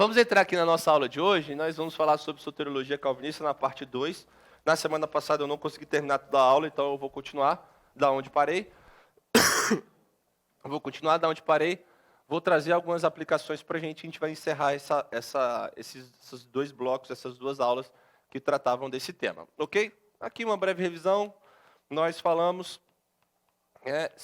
Vamos entrar aqui na nossa aula de hoje. Nós vamos falar sobre soteriologia calvinista na parte 2. Na semana passada eu não consegui terminar toda a aula, então eu vou continuar da onde parei. Vou trazer algumas aplicações para a gente vai encerrar esses dois blocos, essas duas aulas que tratavam desse tema. Ok? Aqui uma breve revisão. Nós falamos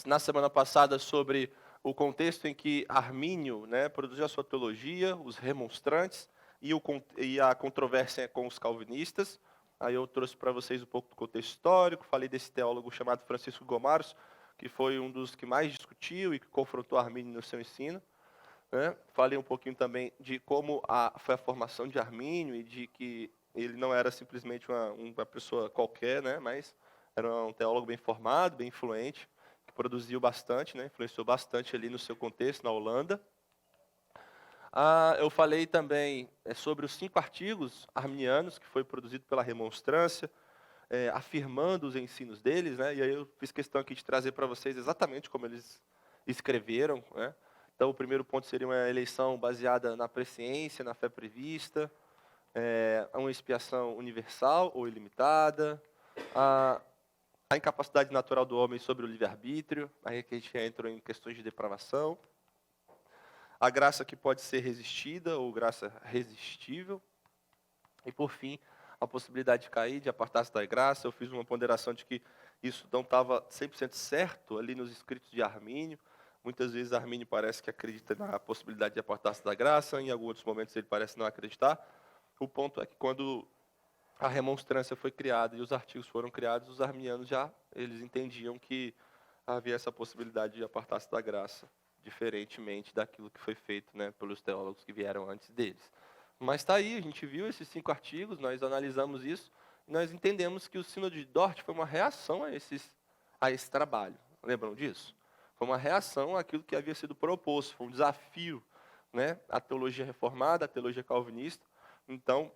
na semana passada sobre o contexto em que Armínio produziu a sua teologia, os remonstrantes e a controvérsia com os calvinistas. Aí eu trouxe para vocês um pouco do contexto histórico, falei desse teólogo chamado Francisco Gomarus, que foi um dos que mais discutiu e que confrontou Armínio no seu ensino. Falei um pouquinho também de como foi a formação de Armínio e de que ele não era simplesmente uma pessoa qualquer, mas era um teólogo bem formado, bem influente, que produziu bastante, influenciou bastante ali no seu contexto, na Holanda. Eu falei também sobre os 5 artigos arminianos, que foi produzido pela Remonstrância, afirmando os ensinos deles, e aí eu fiz questão aqui de trazer para vocês exatamente como eles escreveram. Então, o primeiro ponto seria uma eleição baseada na presciência, na fé prevista, uma expiação universal ou ilimitada, a incapacidade natural do homem sobre o livre-arbítrio, aí que a gente entra em questões de depravação, a graça que pode ser resistida ou graça resistível, e por fim, a possibilidade de cair, de apartar-se da graça. Eu fiz uma ponderação de que isso não estava 100% certo ali nos escritos de Armínio. Muitas vezes Armínio parece que acredita na possibilidade de apartar-se da graça, em alguns momentos ele parece não acreditar. O ponto é que quando a remonstrância foi criada e os artigos foram criados, os arminianos eles entendiam que havia essa possibilidade de apartar-se da graça, diferentemente daquilo que foi feito pelos teólogos que vieram antes deles. Mas está aí, a gente viu esses 5 artigos, nós analisamos isso, e nós entendemos que o Sínodo de Dort foi uma reação a esse trabalho. Lembram disso? Foi uma reação àquilo que havia sido proposto, foi um desafio à teologia reformada, à teologia calvinista. Então,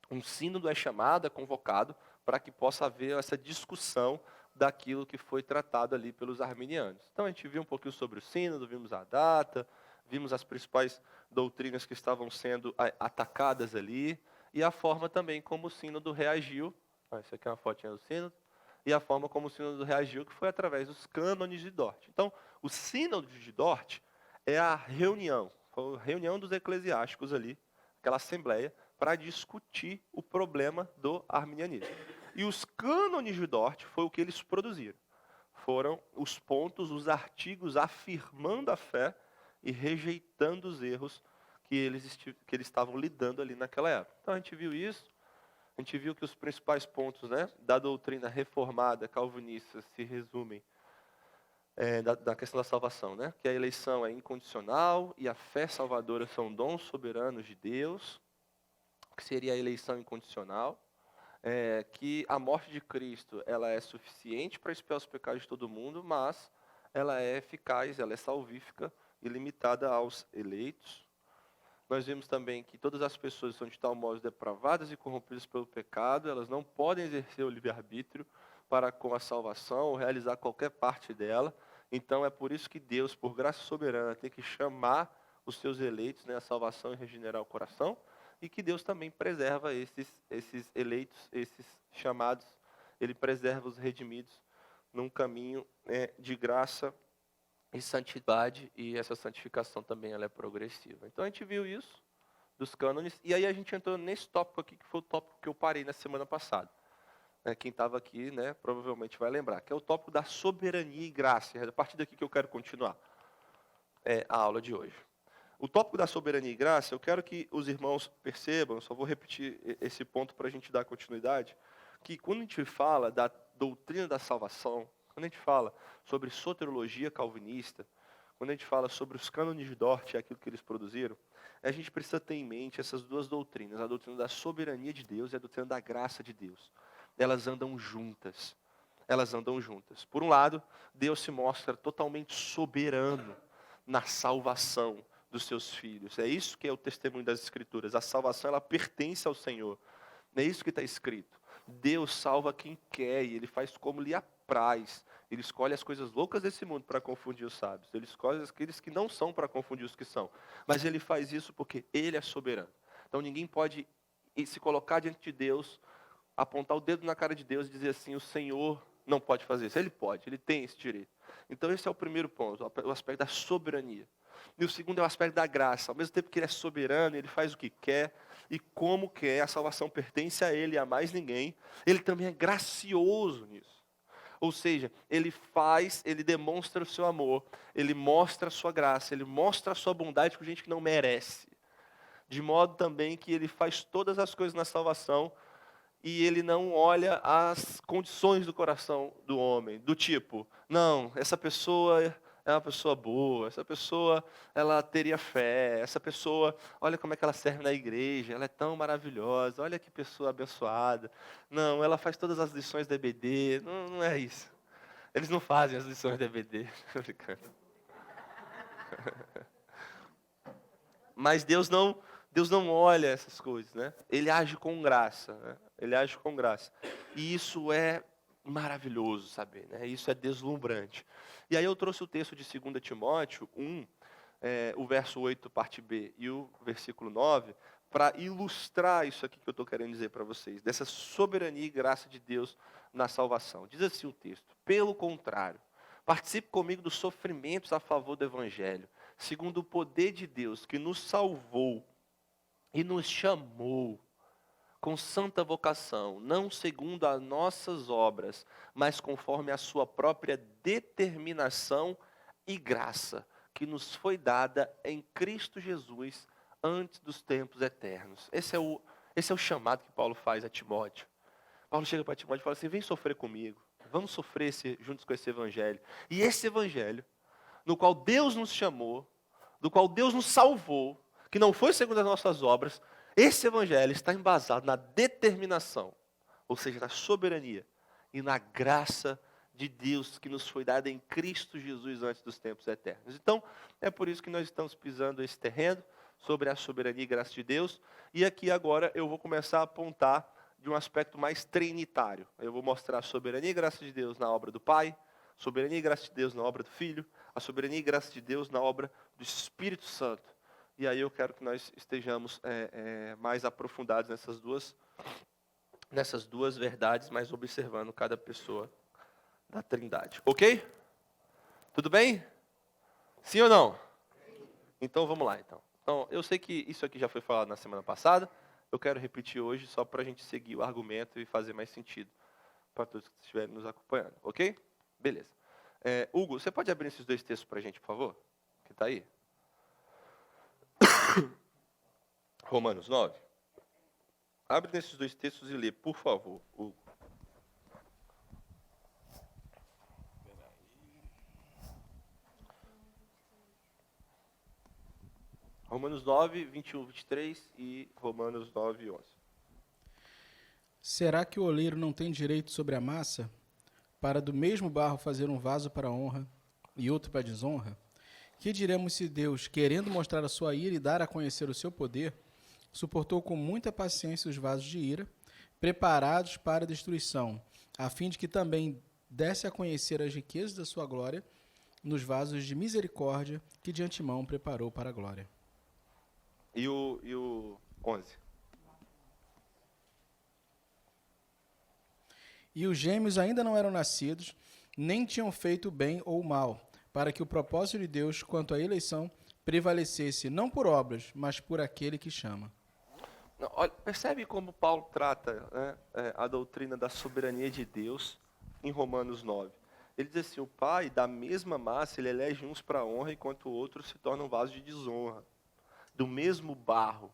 um sínodo é chamado, é convocado, para que possa haver essa discussão daquilo que foi tratado ali pelos arminianos. Então, a gente viu um pouquinho sobre o sínodo, vimos a data, vimos as principais doutrinas que estavam sendo atacadas ali, e a forma também como o sínodo reagiu. Essa aqui é uma fotinha do sínodo. E a forma como o sínodo reagiu, que foi através dos cânones de Dort. Então, o sínodo de Dort é a reunião, foi a reunião dos eclesiásticos ali, aquela assembleia, para discutir o problema do arminianismo. E os cânones de Dort foi o que eles produziram. Foram os pontos, os artigos afirmando a fé e rejeitando os erros que eles estavam lidando ali naquela época. Então a gente viu isso, a gente viu que os principais pontos da doutrina reformada calvinista se resumem da questão da salvação, que a eleição é incondicional e a fé salvadora são dons soberanos de Deus, que seria a eleição incondicional, que a morte de Cristo ela é suficiente para expiar os pecados de todo mundo, mas ela é eficaz, ela é salvífica e limitada aos eleitos. Nós vimos também que todas as pessoas são de tal modo depravadas e corrompidas pelo pecado, elas não podem exercer o livre-arbítrio para com a salvação ou realizar qualquer parte dela. Então é por isso que Deus, por graça soberana, tem que chamar os seus eleitos à salvação e regenerar o coração, e que Deus também preserva esses eleitos, esses chamados, Ele preserva os redimidos num caminho de graça e santidade, e essa santificação também ela é progressiva. Então a gente viu isso dos cânones, e aí a gente entrou nesse tópico aqui, que foi o tópico que eu parei na semana passada. Quem estava aqui provavelmente vai lembrar, que é o tópico da soberania e graça. É a partir daqui que eu quero continuar a aula de hoje. O tópico da soberania e graça, eu quero que os irmãos percebam, eu só vou repetir esse ponto para a gente dar continuidade, que quando a gente fala da doutrina da salvação, quando a gente fala sobre soteriologia calvinista, quando a gente fala sobre os cânones de Dort e aquilo que eles produziram, a gente precisa ter em mente essas duas doutrinas, a doutrina da soberania de Deus e a doutrina da graça de Deus. Elas andam juntas. Elas andam juntas. Por um lado, Deus se mostra totalmente soberano na salvação dos seus filhos. É isso que é o testemunho das Escrituras. A salvação ela pertence ao Senhor. É isso que está escrito. Deus salva quem quer e Ele faz como lhe apraz. Ele escolhe as coisas loucas desse mundo para confundir os sábios. Ele escolhe aqueles que não são para confundir os que são. Mas ele faz isso porque ele é soberano. Então ninguém pode se colocar diante de Deus, apontar o dedo na cara de Deus e dizer assim, o Senhor não pode fazer isso. Ele pode, ele tem esse direito. Então esse é o primeiro ponto, o aspecto da soberania. E o segundo é o aspecto da graça. Ao mesmo tempo que ele é soberano, ele faz o que quer e como quer. A salvação pertence a ele e a mais ninguém. Ele também é gracioso nisso. Ou seja, ele demonstra o seu amor, ele mostra a sua graça, ele mostra a sua bondade com gente que não merece. De modo também que ele faz todas as coisas na salvação e ele não olha as condições do coração do homem, do tipo, não, essa pessoa é uma pessoa boa, essa pessoa ela teria fé, essa pessoa, olha como é que ela serve na igreja, ela é tão maravilhosa, olha que pessoa abençoada. Não, ela faz todas as lições da EBD, não é isso. Eles não fazem as lições da EBD, tô brincando. Mas Deus não olha essas coisas, né? Ele age com graça, né? Ele age com graça. E isso é maravilhoso saber, né? Isso é deslumbrante. E aí eu trouxe o texto de 2 Timóteo 1, o verso 8, parte B, e o versículo 9, para ilustrar isso aqui que eu estou querendo dizer para vocês, dessa soberania e graça de Deus na salvação. Diz assim o texto: pelo contrário, participe comigo dos sofrimentos a favor do Evangelho, segundo o poder de Deus que nos salvou e nos chamou com santa vocação, não segundo as nossas obras, mas conforme a sua própria determinação e graça, que nos foi dada em Cristo Jesus antes dos tempos eternos. Esse é o chamado que Paulo faz a Timóteo. Paulo chega para Timóteo e fala assim, vem sofrer comigo, vamos sofrer juntos com esse evangelho. E esse evangelho, no qual Deus nos chamou, do qual Deus nos salvou, que não foi segundo as nossas obras, esse evangelho está embasado na determinação, ou seja, na soberania e na graça de Deus que nos foi dada em Cristo Jesus antes dos tempos eternos. Então, é por isso que nós estamos pisando esse terreno sobre a soberania e graça de Deus. E aqui agora eu vou começar a apontar de um aspecto mais trinitário. Eu vou mostrar a soberania e graça de Deus na obra do Pai, soberania e graça de Deus na obra do Filho, a soberania e graça de Deus na obra do Espírito Santo. E aí eu quero que nós estejamos mais aprofundados nessas duas verdades, mas observando cada pessoa da Trindade. Ok? Tudo bem? Sim ou não? Então vamos lá. Então, eu sei que isso aqui já foi falado na semana passada. Eu quero repetir hoje só para a gente seguir o argumento e fazer mais sentido para todos que estiverem nos acompanhando. Ok? Beleza. Hugo, você pode abrir esses dois textos para a gente, por favor? Que está aí. Romanos 9. Abre nesses dois textos e lê, por favor, Hugo. Romanos 9, 21, 23 e Romanos 9, 11. Será que o oleiro não tem direito sobre a massa, para do mesmo barro fazer um vaso para honra e outro para desonra? Que diremos se Deus, querendo mostrar a sua ira e dar a conhecer o seu poder, suportou com muita paciência os vasos de ira, preparados para a destruição, a fim de que também desse a conhecer as riquezas da sua glória nos vasos de misericórdia que de antemão preparou para a glória? E o 11. E os gêmeos ainda não eram nascidos, nem tinham feito bem ou mal, para que o propósito de Deus quanto à eleição prevalecesse não por obras, mas por aquele que chama. Não, olha, percebe como Paulo trata, né, a doutrina da soberania de Deus em Romanos 9. Ele diz assim, o Pai, da mesma massa, ele elege uns para honra, enquanto outros se tornam vasos de desonra. Do mesmo barro,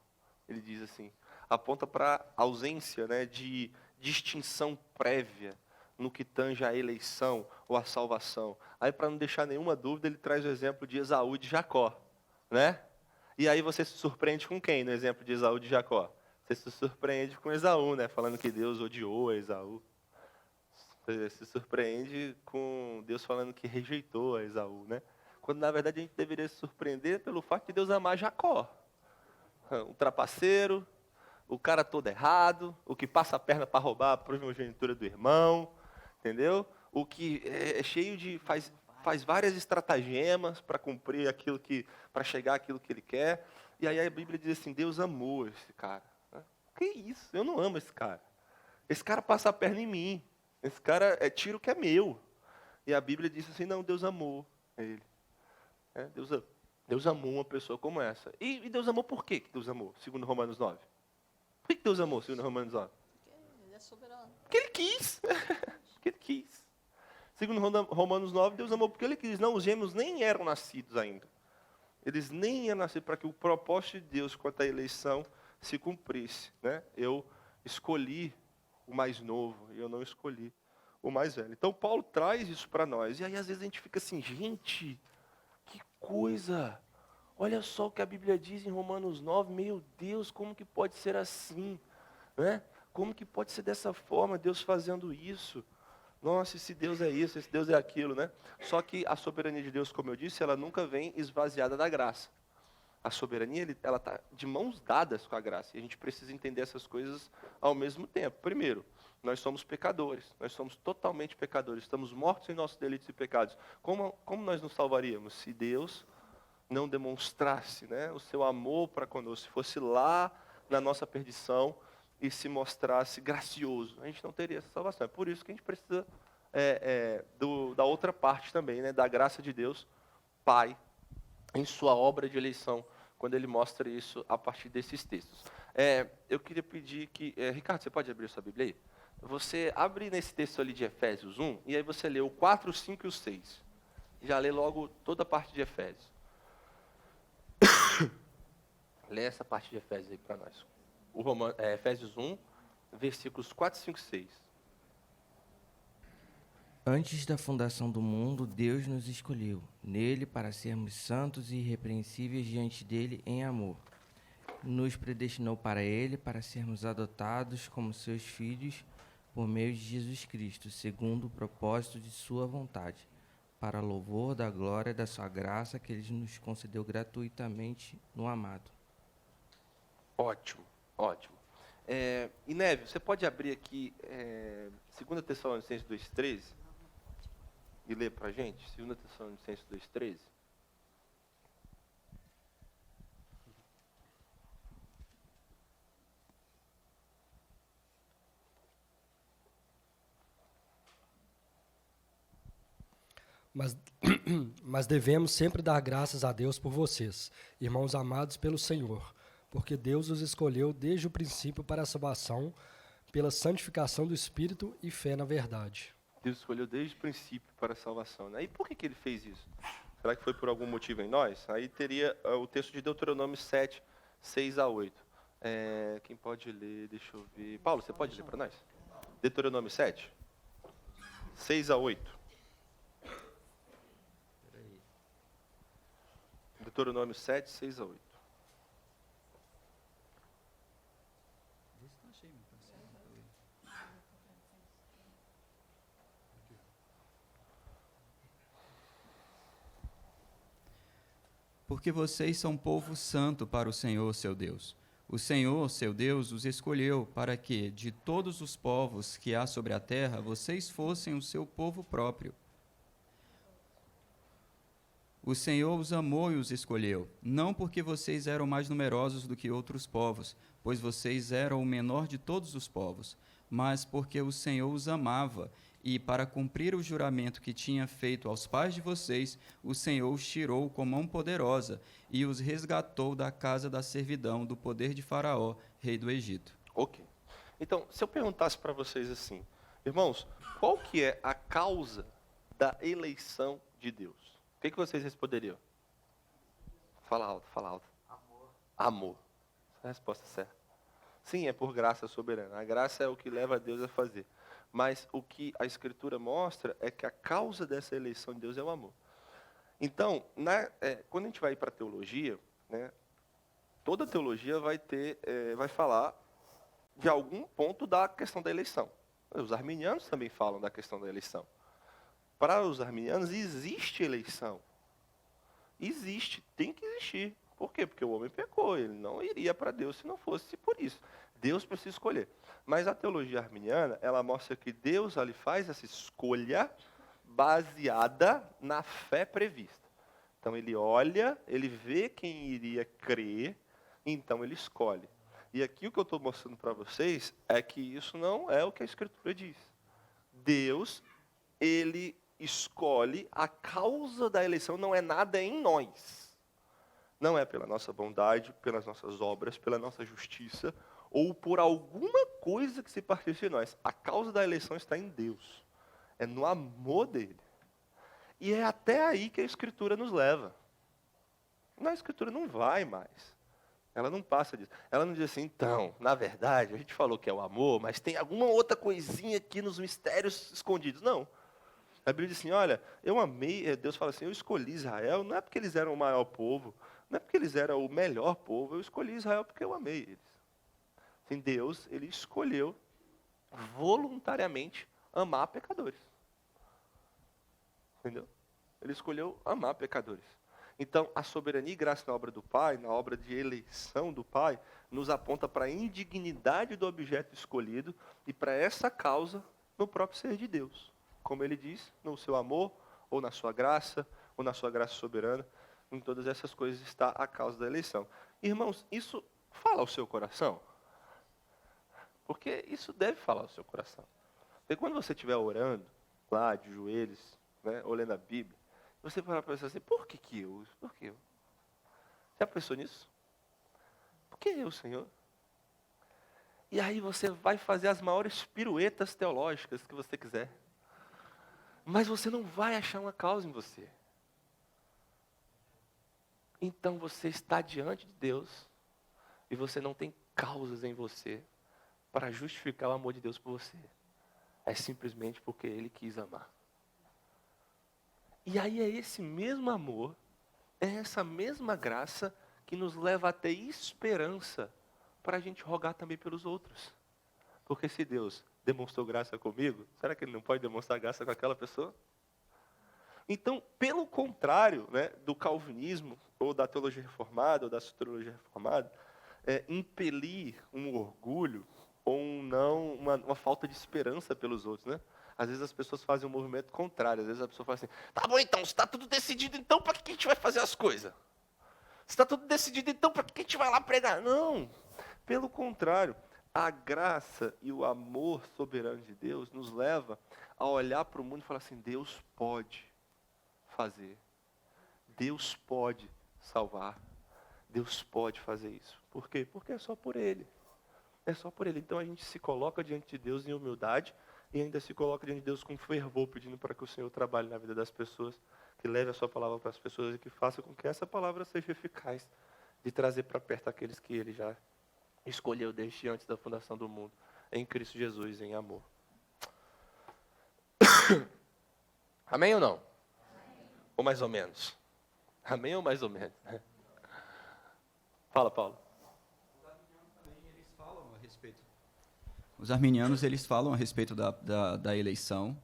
ele diz assim, aponta para a ausência, né, de distinção prévia no que tange a eleição ou a salvação. Aí, para não deixar nenhuma dúvida, ele traz o exemplo de Esaú e de Jacó, né? E aí você se surpreende com quem no exemplo de Esaú e de Jacó? Você se surpreende com Esaú, né? Falando que Deus odiou Esaú. Você se surpreende com Deus falando que rejeitou a Esaú, né? Quando, na verdade, a gente deveria se surpreender pelo fato de Deus amar Jacó. Um trapaceiro, o cara todo errado, o que passa a perna para roubar a primogenitura do irmão, entendeu? o que é cheio de faz várias estratagemas para cumprir aquilo que, para chegar àquilo que ele quer. E aí a Bíblia diz assim: Deus amou esse cara. Que isso? Eu não amo esse cara. Esse cara passa a perna em mim. Esse cara tira o que é meu. E a Bíblia diz assim: não, Deus amou ele. Deus amou uma pessoa como essa. E Deus amou por quê que Deus amou? Segundo Romanos 9. Por que Deus amou, segundo Romanos 9? Porque ele é soberano. Porque ele quis. Porque ele quis. Segundo Romanos 9, Deus amou porque ele quis. Não, os gêmeos nem eram nascidos ainda. Eles nem iam nascer para que o propósito de Deus quanto à eleição se cumprisse. Né? Eu escolhi o mais novo e eu não escolhi o mais velho. Então, Paulo traz isso para nós. E aí, às vezes, a gente fica assim, gente, que coisa! Olha só o que a Bíblia diz em Romanos 9. Meu Deus, como que pode ser assim? Né? Como que pode ser dessa forma, Deus fazendo isso? Nossa, esse Deus é isso, esse Deus é aquilo, né? Só que a soberania de Deus, como eu disse, ela nunca vem esvaziada da graça. A soberania, ela está de mãos dadas com a graça. E a gente precisa entender essas coisas ao mesmo tempo. Primeiro, nós somos pecadores. Nós somos totalmente pecadores. Estamos mortos em nossos delitos e pecados. Como nós nos salvaríamos? Se Deus não demonstrasse, né, o seu amor para conosco, se fosse lá na nossa perdição e se mostrasse gracioso, a gente não teria essa salvação. É por isso que a gente precisa da outra parte também, né, da graça de Deus, Pai, em sua obra de eleição, quando ele mostra isso a partir desses textos. Eu queria pedir que... Ricardo, você pode abrir a sua Bíblia aí? Você abre nesse texto ali de Efésios 1, e aí você lê o 4, o 5 e o 6. Já lê logo toda a parte de Efésios. Lê essa parte de Efésios aí para nós. Efésios 1, versículos 4, 5 e 6. Antes da fundação do mundo, Deus nos escolheu, nele para sermos santos e irrepreensíveis diante dele em amor. Nos predestinou para ele, para sermos adotados como seus filhos por meio de Jesus Cristo, segundo o propósito de sua vontade, para louvor da glória da sua graça que ele nos concedeu gratuitamente no amado. Ótimo, ótimo. E Neve, você pode abrir aqui 2 Tessalonicenses 2,13 e ler para a gente? 2 Tessalonicenses 2,13. Mas devemos sempre dar graças a Deus por vocês, irmãos amados pelo Senhor, porque Deus os escolheu desde o princípio para a salvação, pela santificação do Espírito e fé na verdade. Deus escolheu desde o princípio para a salvação. Né? E por que ele fez isso? Será que foi por algum motivo em nós? Aí teria o texto de Deuteronômio 7, 6 a 8. Quem pode ler? Deixa eu ver. Paulo, você pode ler para nós? Deuteronômio 7, 6 a 8. Deuteronômio 7, 6 a 8. Porque vocês são povo santo para o Senhor, seu Deus. O Senhor, seu Deus, os escolheu para que, de todos os povos que há sobre a terra, vocês fossem o seu povo próprio. O Senhor os amou e os escolheu, não porque vocês eram mais numerosos do que outros povos, pois vocês eram o menor de todos os povos, mas porque o Senhor os amava, e para cumprir o juramento que tinha feito aos pais de vocês, o Senhor os tirou com mão poderosa e os resgatou da casa da servidão, do poder de Faraó, rei do Egito. Ok. Então, se eu perguntasse para vocês assim, irmãos, qual que é a causa da eleição de Deus? O que vocês responderiam? Fala alto, fala alto. Amor. Essa é a resposta certa. Sim, é por graça soberana. A graça é o que leva a Deus a fazer. Mas o que a Escritura mostra é que a causa dessa eleição de Deus é o amor. Então, quando a gente vai para a teologia, né, toda teologia vai falar de algum ponto da questão da eleição. Os arminianos também falam da questão da eleição. Para os arminianos existe eleição. Existe, tem que existir. Por quê? Porque o homem pecou, ele não iria para Deus se não fosse por isso. Deus precisa escolher. Mas a teologia arminiana, ela mostra que Deus ali faz essa escolha baseada na fé prevista. Então ele olha, ele vê quem iria crer, então ele escolhe. E aqui o que eu estou mostrando para vocês é que isso não é o que a Escritura diz. Deus, ele escolhe, a causa da eleição não é nada em nós. Não é pela nossa bondade, pelas nossas obras, pela nossa justiça, ou por alguma coisa que se partisse de nós. A causa da eleição está em Deus. É no amor dele. E é até aí que a Escritura nos leva. A Escritura não vai mais. Ela não passa disso. Ela não diz assim, então, na verdade, a gente falou que é o amor, mas tem alguma outra coisinha aqui nos mistérios escondidos. Não. A Bíblia diz assim, olha, eu amei, Deus fala assim, eu escolhi Israel, não é porque eles eram o maior povo, não é porque eles eram o melhor povo, eu escolhi Israel porque eu amei eles. Assim, Deus, ele escolheu voluntariamente amar pecadores. Entendeu? Ele escolheu amar pecadores. Então, a soberania e graça na obra do Pai, na obra de eleição do Pai, nos aponta para a indignidade do objeto escolhido e para essa causa no próprio ser de Deus. Como ele diz, no seu amor, ou na sua graça soberana, em todas essas coisas está a causa da eleição. Irmãos, isso fala ao seu coração? Porque isso deve falar ao seu coração. Porque quando você estiver orando, lá de joelhos, né, ou lendo a Bíblia, você para pensar assim, por que eu? Por que eu? Já pensou nisso? Por que eu, Senhor? E aí você vai fazer as maiores piruetas teológicas que você quiser. Mas você não vai achar uma causa em você. Então você está diante de Deus e você não tem causas em você para justificar o amor de Deus por você. É simplesmente porque Ele quis amar. E aí é esse mesmo amor, é essa mesma graça que nos leva a ter esperança para a gente rogar também pelos outros. Porque se Deus demonstrou graça comigo, será que Ele não pode demonstrar graça com aquela pessoa? Então, pelo contrário, né, do calvinismo, ou da teologia reformada, ou da soteriologia reformada, impelir um orgulho, ou uma falta de esperança pelos outros, né? Às vezes as pessoas fazem um movimento contrário. Às vezes a pessoa fala assim, tá bom então, se está tudo decidido, então para que a gente vai fazer as coisas? Se está tudo decidido, então para que a gente vai lá pregar? Não, pelo contrário. A graça e o amor soberano de Deus nos leva a olhar para o mundo e falar assim, Deus pode fazer. Deus pode salvar. Deus pode fazer isso. Por quê? Porque é só por Ele. É só por Ele. Então a gente se coloca diante de Deus em humildade e ainda se coloca diante de Deus com fervor, pedindo para que o Senhor trabalhe na vida das pessoas, que leve a sua palavra para as pessoas e que faça com que essa palavra seja eficaz de trazer para perto aqueles que Ele já escolheu desde antes da fundação do mundo, em Cristo Jesus, em amor. Amém ou não? Amém. Ou mais ou menos? Amém ou mais ou menos? Fala, Paulo. Os arminianos, eles falam a respeito da eleição.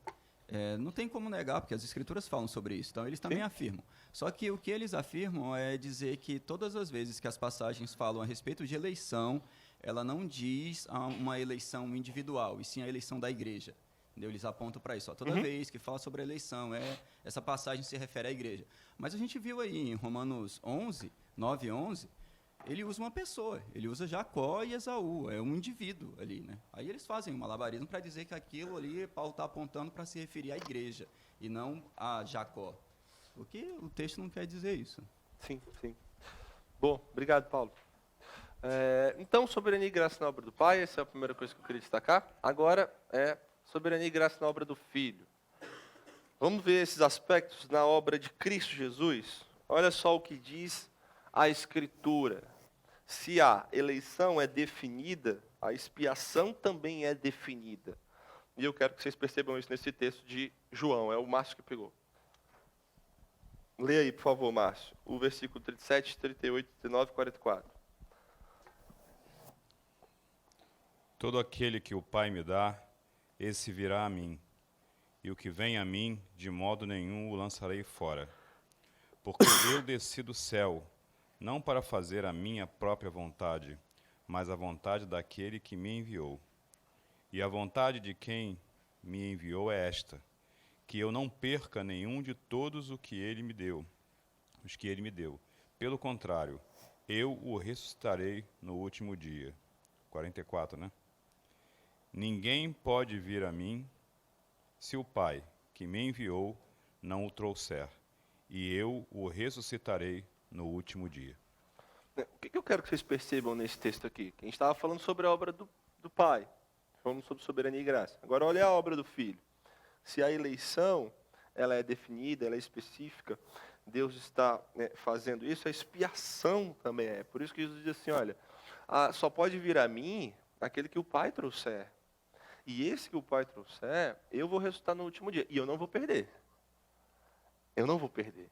Não tem como negar, porque as escrituras falam sobre isso. Então, eles também afirmam. Só que o que eles afirmam é dizer que todas as vezes que as passagens falam a respeito de eleição, ela não diz uma eleição individual, e sim a eleição da igreja. Entendeu? Eles apontam para isso. Toda vez que fala sobre a eleição, essa passagem se refere à igreja. Mas a gente viu aí em Romanos 11, 9 e 11, ele usa uma pessoa, ele usa Jacó e Esaú, é um indivíduo ali, né? Aí eles fazem um malabarismo para dizer que aquilo ali, Paulo está apontando para se referir à igreja, e não a Jacó. Porque o texto não quer dizer isso. Sim, sim. Bom, obrigado, Paulo. Então, soberania e graça na obra do Pai, essa é a primeira coisa que eu queria destacar. Agora, soberania e graça na obra do Filho. Vamos ver esses aspectos na obra de Cristo Jesus? Olha só o que diz a Escritura. Se a eleição é definida, a expiação também é definida. E eu quero que vocês percebam isso nesse texto de João, é o Márcio que pegou. Leia aí, por favor, Márcio, o versículo 37, 38, 39 e 44. Todo aquele que o Pai me dá, esse virá a mim, e o que vem a mim, de modo nenhum o lançarei fora. Porque eu desci do céu, não para fazer a minha própria vontade, mas a vontade daquele que me enviou. E a vontade de quem me enviou é esta, que eu não perca nenhum de todos os que ele me deu. Pelo contrário, eu o ressuscitarei no último dia. 44, né? Ninguém pode vir a mim se o Pai que me enviou não o trouxer, e eu o ressuscitarei no último dia. O que eu quero que vocês percebam nesse texto aqui? Que a gente estava falando sobre a obra do Pai, falando sobre soberania e graça. Agora olha a obra do Filho. Se a eleição ela é definida, ela é específica, Deus está fazendo isso, a expiação também é. Por isso que Jesus diz assim, olha, só pode vir a mim aquele que o Pai trouxer. E esse que o Pai trouxer, eu vou ressuscitar no último dia. E eu não vou perder. Eu não vou perder.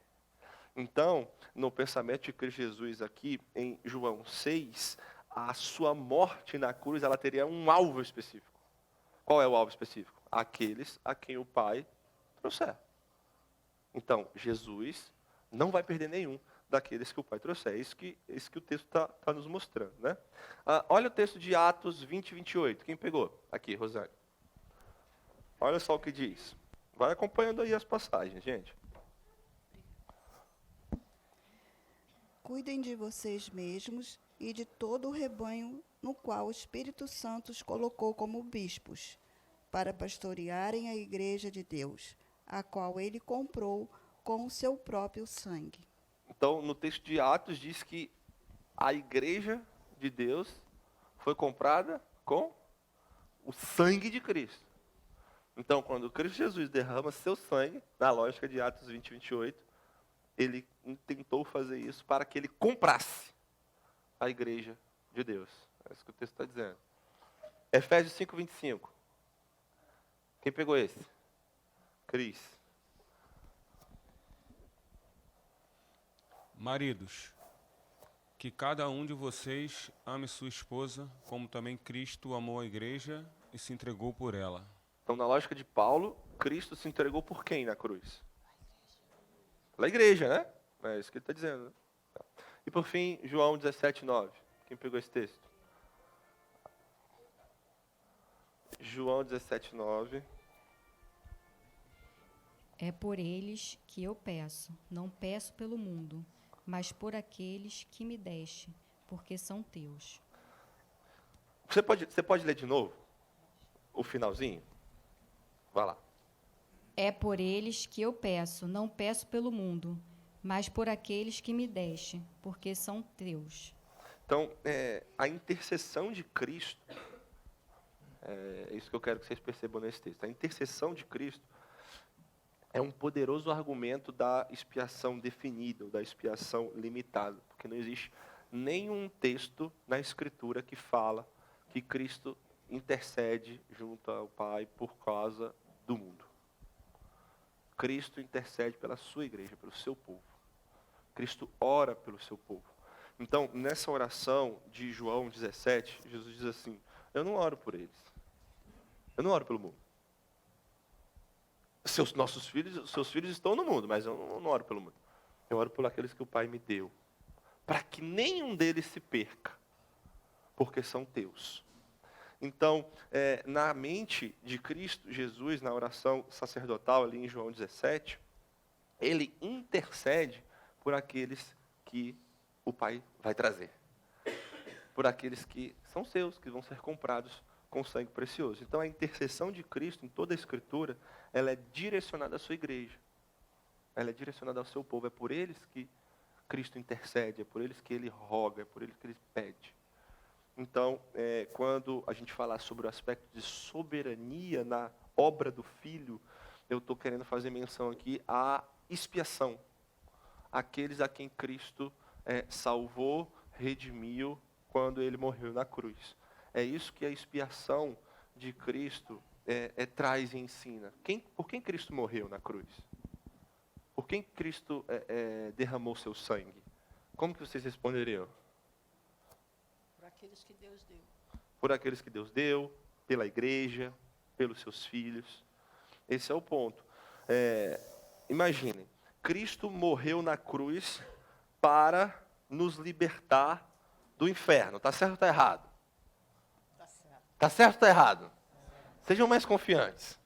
Então, no pensamento de Cristo Jesus aqui, em João 6, a sua morte na cruz, ela teria um alvo específico. Qual é o alvo específico? Aqueles a quem o Pai trouxer. Então, Jesus não vai perder nenhum daqueles que o Pai trouxer. É isso que o texto está nos mostrando, né? Olha o texto de Atos 20, 28. Quem pegou? Aqui, Rosane. Olha só o que diz. Vai acompanhando aí as passagens, gente. Cuidem de vocês mesmos e de todo o rebanho no qual o Espírito Santo os colocou como bispos, para pastorearem a igreja de Deus, a qual ele comprou com o seu próprio sangue. Então, no texto de Atos diz que a igreja de Deus foi comprada com o sangue de Cristo. Então, quando Cristo Jesus derrama seu sangue, na lógica de Atos 20, 28, ele tentou fazer isso para que ele comprasse a igreja de Deus. É isso que o texto está dizendo. Efésios 5, 25. Quem pegou esse? Cris. Maridos, que cada um de vocês ame sua esposa, como também Cristo amou a igreja e se entregou por ela. Então, na lógica de Paulo, Cristo se entregou por quem na cruz? Pela igreja, né? É isso que ele está dizendo. Né? E por fim, João 17, 9. Quem pegou esse texto? João 17, 9. É por eles que eu peço, não peço pelo mundo, mas por aqueles que me deste, porque são teus. Você pode ler de novo? O finalzinho? Vai lá. É por eles que eu peço, não peço pelo mundo, mas por aqueles que me deste, porque são teus. Então, a intercessão de Cristo, é isso que eu quero que vocês percebam nesse texto. A intercessão de Cristo é um poderoso argumento da expiação definida, ou da expiação limitada, porque não existe nenhum texto na Escritura que fala que Cristo intercede junto ao Pai por causa do mundo. Cristo intercede pela sua igreja, pelo seu povo. Cristo ora pelo seu povo. Então, nessa oração de João 17, Jesus diz assim, eu não oro por eles. Eu não oro pelo mundo. Seus filhos estão no mundo, mas eu não oro pelo mundo. Eu oro por aqueles que o Pai me deu. Para que nenhum deles se perca. Porque são teus. Então, na mente de Cristo Jesus, na oração sacerdotal ali em João 17, ele intercede por aqueles que o Pai vai trazer. Por aqueles que são seus, que vão ser comprados com sangue precioso. Então, a intercessão de Cristo em toda a Escritura, ela é direcionada à sua igreja. Ela é direcionada ao seu povo. É por eles que Cristo intercede, é por eles que ele roga, é por eles que ele pede. Então, quando a gente falar sobre o aspecto de soberania na obra do Filho, eu estou querendo fazer menção aqui à expiação. Aqueles a quem Cristo salvou, redimiu, quando ele morreu na cruz. É isso que a expiação de Cristo traz e ensina. Por quem Cristo morreu na cruz? Por quem Cristo derramou seu sangue? Como que vocês responderiam? Aqueles que Deus deu. Por aqueles que Deus deu, pela igreja, pelos seus filhos. Esse é o ponto. Imaginem, Cristo morreu na cruz para nos libertar do inferno. Está certo ou está errado? Está certo ou está errado? Sejam mais confiantes.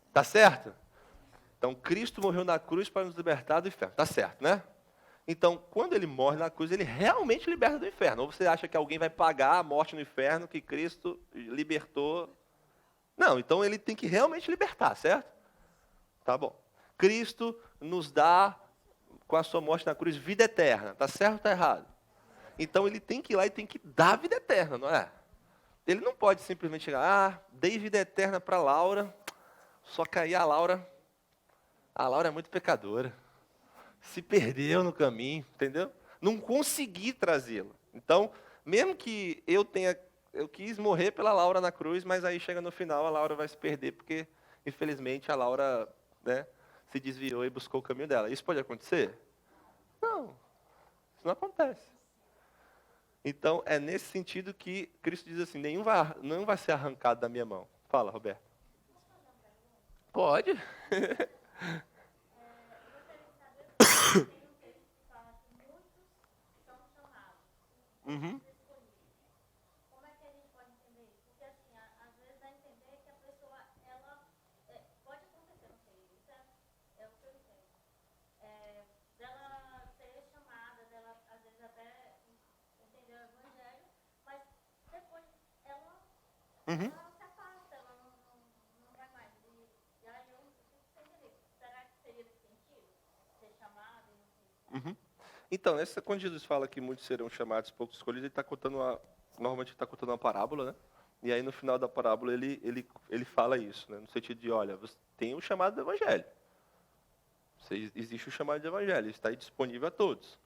Está certo? Então, Cristo morreu na cruz para nos libertar do inferno. Está certo, né? Então, quando ele morre na cruz, ele realmente liberta do inferno. Ou você acha que alguém vai pagar a morte no inferno que Cristo libertou? Não, então ele tem que realmente libertar, certo? Tá bom. Cristo nos dá, com a sua morte na cruz, vida eterna. Está certo ou está errado? Então ele tem que ir lá e tem que dar vida eterna, não é? Ele não pode simplesmente chegar, dei vida eterna para Laura, só que aí a Laura é muito pecadora. Se perdeu no caminho, entendeu? Não consegui trazê-la. Então, mesmo que eu quis morrer pela Laura na cruz, mas aí chega no final, a Laura vai se perder, porque, infelizmente, a Laura, né, se desviou e buscou o caminho dela. Isso pode acontecer? Não, isso não acontece. Então, é nesse sentido que Cristo diz assim, nenhum vai ser arrancado da minha mão. Fala, Roberto. Pode. Uhum. Como é que a gente pode entender isso? Porque assim, às vezes dá a entender que a pessoa, pode acontecer, não sei, isso é o que eu entendo. Dela ser chamada, dela às vezes até entender o evangelho, mas depois ela se afasta, ela não vai mais. E aí eu fico sem entender. Será que seria esse sentido? Ser chamada e não sei. Então, quando Jesus fala que muitos serão chamados, poucos escolhidos, ele está contando normalmente está contando uma parábola, né? E aí no final da parábola ele fala isso, né? No sentido de, olha, você tem o chamado do evangelho. Existe o chamado do evangelho, está aí disponível a todos.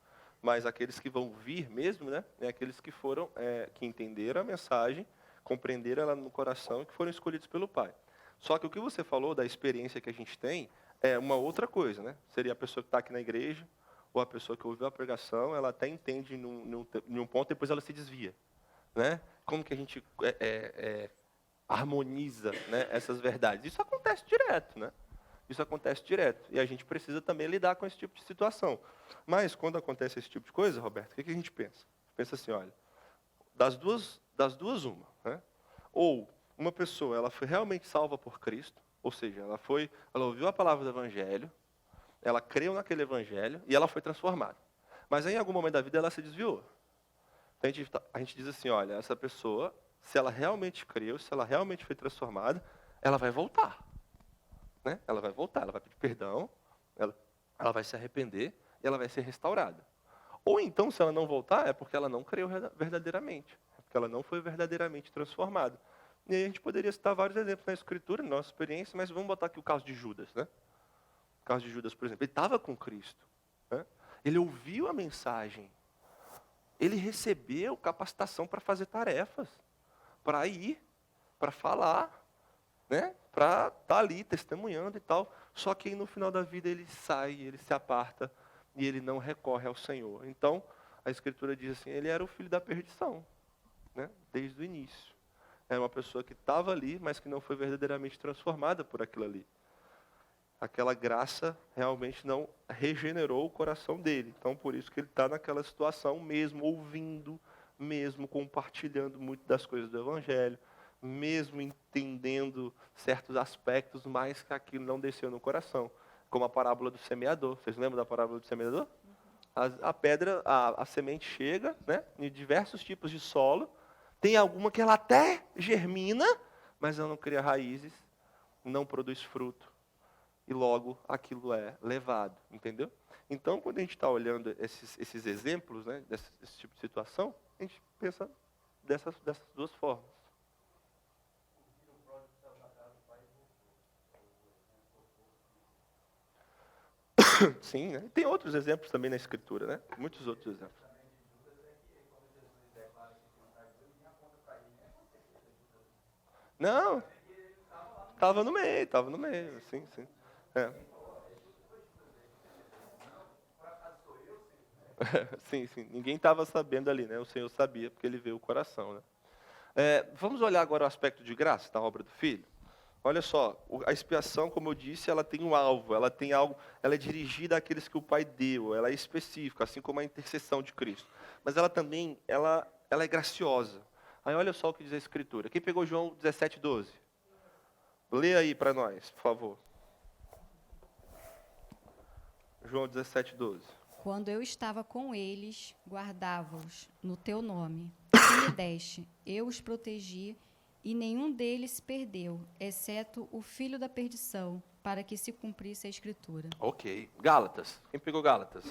Mas aqueles que vão vir mesmo, né? É aqueles que foram, que entenderam a mensagem, compreenderam ela no coração e que foram escolhidos pelo Pai. Só que o que você falou da experiência que a gente tem é uma outra coisa, né? Seria a pessoa que está aqui na igreja, ou a pessoa que ouviu a pregação, ela até entende num ponto, depois ela se desvia. Né? Como que a gente harmoniza, né, essas verdades? Isso acontece direto, né? Isso acontece direto. E a gente precisa também lidar com esse tipo de situação. Mas, quando acontece esse tipo de coisa, Roberto, o que a gente pensa? Pensa assim, olha, das duas uma. Né? Ou uma pessoa ela foi realmente salva por Cristo, ou seja, ela ouviu a palavra do Evangelho, ela creu naquele evangelho e ela foi transformada. Mas aí, em algum momento da vida ela se desviou. Então, a gente diz assim, olha, essa pessoa, se ela realmente creu, se ela realmente foi transformada, ela vai voltar. Né? Ela vai voltar, ela vai pedir perdão, ela vai se arrepender e ela vai ser restaurada. Ou então, se ela não voltar, é porque ela não creu verdadeiramente. É porque ela não foi verdadeiramente transformada. E aí a gente poderia citar vários exemplos na Escritura, na nossa experiência, mas vamos botar aqui o caso de Judas, né? O caso de Judas, por exemplo, ele estava com Cristo. Né? Ele ouviu a mensagem. Ele recebeu capacitação para fazer tarefas, para ir, para falar, né? Para estar ali testemunhando e tal. Só que aí, no final da vida ele sai, ele se aparta e ele não recorre ao Senhor. Então, a Escritura diz assim, ele era o filho da perdição, né? Desde o início. Era uma pessoa que estava ali, mas que não foi verdadeiramente transformada por aquilo ali. Aquela graça realmente não regenerou o coração dele. Então, por isso que ele está naquela situação, mesmo ouvindo, mesmo compartilhando muito das coisas do Evangelho, mesmo entendendo certos aspectos, mas que aquilo não desceu no coração. Como a parábola do semeador. Vocês lembram da parábola do semeador? A semente chega, né, em diversos tipos de solo. Tem alguma que ela até germina, mas ela não cria raízes, não produz fruto. E logo aquilo é levado, entendeu? Então, quando a gente está olhando esses exemplos, né, desse tipo de situação, a gente pensa dessas duas formas. Sim, né? Tem outros exemplos também na Escritura, né? Muitos outros exemplos. Não, estava no meio, sim. É. Sim, ninguém estava sabendo ali, né? O Senhor sabia, porque ele vê o coração, né? Vamos olhar agora o aspecto de graça da obra do Filho? Olha só, a expiação, como eu disse, ela tem um alvo, ela tem algo, ela é dirigida àqueles que o Pai deu, ela é específica, assim como a intercessão de Cristo. Mas ela também, ela ela é graciosa. Aí olha só o que diz a Escritura. Quem pegou João 17:12? Lê aí para nós, por favor. João 17:12. Quando eu estava com eles, guardava-os no teu nome. Que me deste, eu os protegi, e nenhum deles se perdeu, exceto o filho da perdição, para que se cumprisse a Escritura. Ok. Gálatas. Quem pegou Gálatas?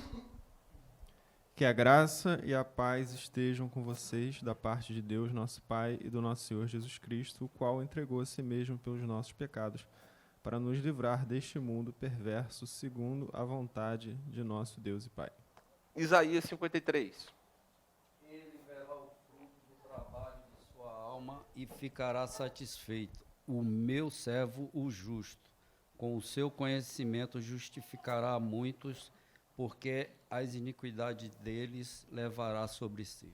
Que a graça e a paz estejam com vocês, da parte de Deus, nosso Pai, e do nosso Senhor Jesus Cristo, o qual entregou a si mesmo pelos nossos pecados, para nos livrar deste mundo perverso, segundo a vontade de nosso Deus e Pai. Isaías 53. Ele verá o fruto do trabalho de sua alma e ficará satisfeito. O meu servo, o justo, com o seu conhecimento justificará a muitos, porque as iniquidades deles levará sobre si.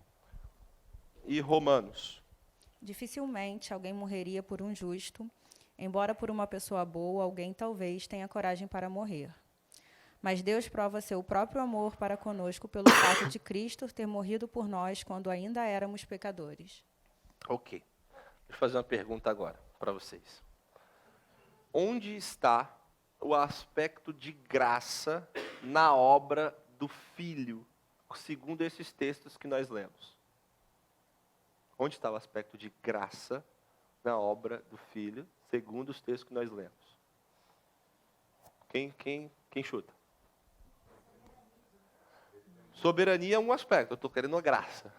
E Romanos. Dificilmente alguém morreria por um justo, embora por uma pessoa boa alguém talvez tenha coragem para morrer. Mas Deus prova seu próprio amor para conosco pelo fato de Cristo ter morrido por nós quando ainda éramos pecadores. Ok. Deixa eu fazer uma pergunta agora para vocês. Onde está o aspecto de graça na obra do Filho, segundo esses textos que nós lemos? Onde está o aspecto de graça na obra do Filho, segundo os textos que nós lemos? Quem chuta? Soberania é um aspecto, eu estou querendo a graça.